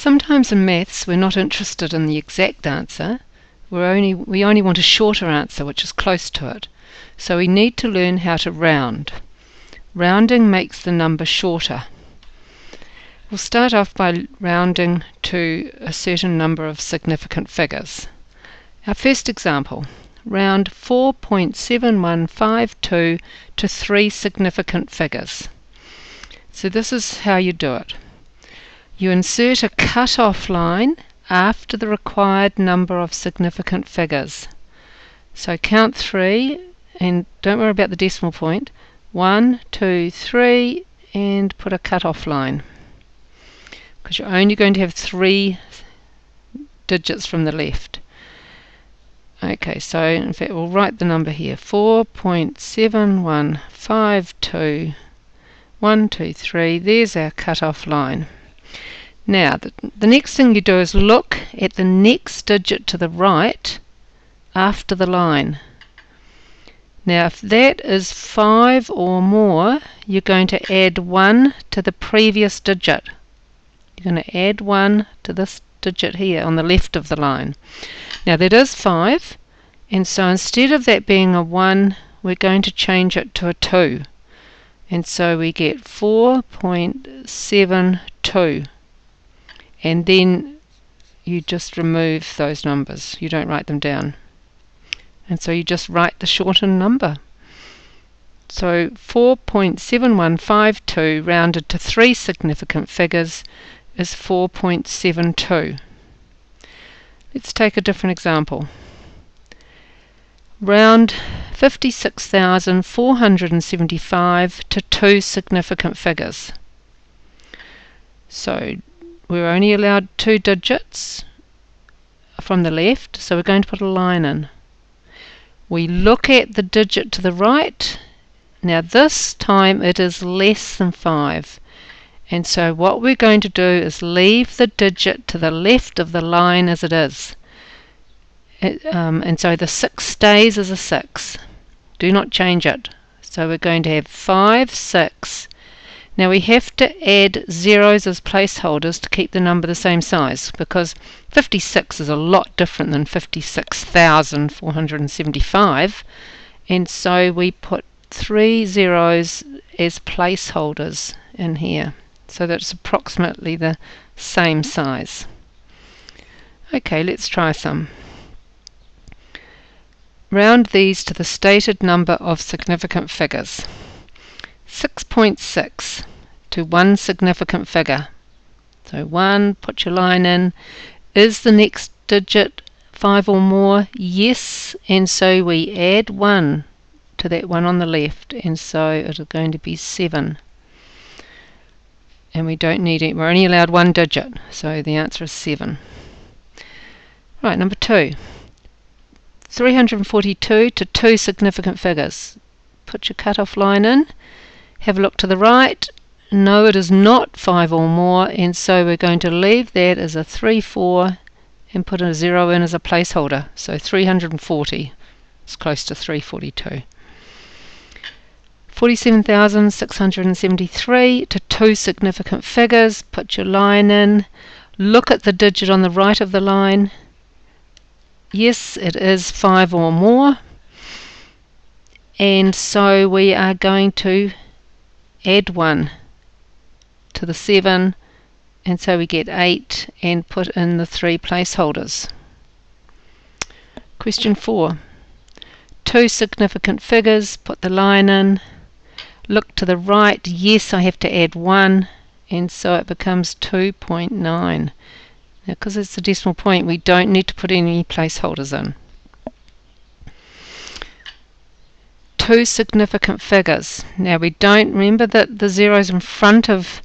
Sometimes in maths we're not interested in the exact answer. We only want a shorter answer which is close to it. So we need to learn how to round. Rounding makes the number shorter. We'll start off by rounding to a certain number of significant figures. Our first example, round 4.7152 to 3 significant figures. So this is how you do it. You insert a cut-off line after the required number of significant figures. So count 3 and don't worry about the decimal point. 1, 2, 3 and put a cut-off line, because you're only going to have 3 digits from the left. Okay, so in fact we'll write the number here, 4.7152, 1, 2, 3, there's our cut-off line. Now the next thing you do is look at the next digit to the right after the line. Now if that is 5 or more, you're going to add 1 to the previous digit. You're going to add 1 to this digit here on the left of the line. Now that is 5, and so instead of that being a 1, we're going to change it to a 2. And so we get 4.72. And then you just remove those numbers. You don't write them down. And so you just write the shortened number. So 4.7152 rounded to 3 significant figures is 4.72. Let's take a different example. Round 56,475 to 2 significant figures. So we're only allowed 2 digits from the left, so we're going to put a line in. We look at the digit to the right. Now this time it is less than 5. And so what we're going to do is leave the digit to the left of the line as it is. And so the 6 stays as a 6. Do not change it. So we're going to have 5, 6. Now we have to add zeros as placeholders to keep the number the same size, because 56 is a lot different than 56,475. And so we put 3 zeros as placeholders in here, so that it's approximately the same size. Okay, let's try some. Round these to the stated number of significant figures. 6.6 to 1 significant figure. So 1, put your line in. Is the next digit 5 or more? Yes, and so we add 1 to that one on the left, and so it is going to be 7. And we don't need it, we're only allowed 1 digit, so the answer is 7. Right, number 2. 342 to 2 significant figures. Put your cut-off line in. Have a look to the right. No, it is not 5 or more, and so we're going to leave that as a 3, 4 and put a 0 in as a placeholder. So 340 is close to 342. 47,673 to 2 significant figures. Put your line in. Look at the digit on the right of the line. Yes, it is 5 or more, and so we are going to add 1 to the 7, and so we get 8 and put in the 3 placeholders. Question 4. 2 significant figures, put the line in. Look to the right. Yes, I have to add 1, and so it becomes 2.9. Now because it's a decimal point, we don't need to put any placeholders in. 2 significant figures. Now we don't remember that the zeros in front of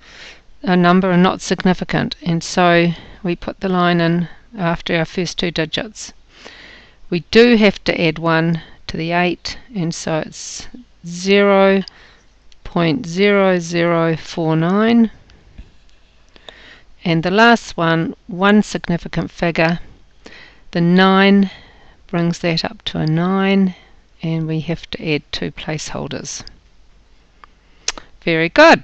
a number are not significant, and so we put the line in after our first 2 digits. We do have to add 1 to the 8, and so it's 0.0049. And the last one, 1 significant figure. The 9 brings that up to a 9, and we have to add 2 placeholders. Very good.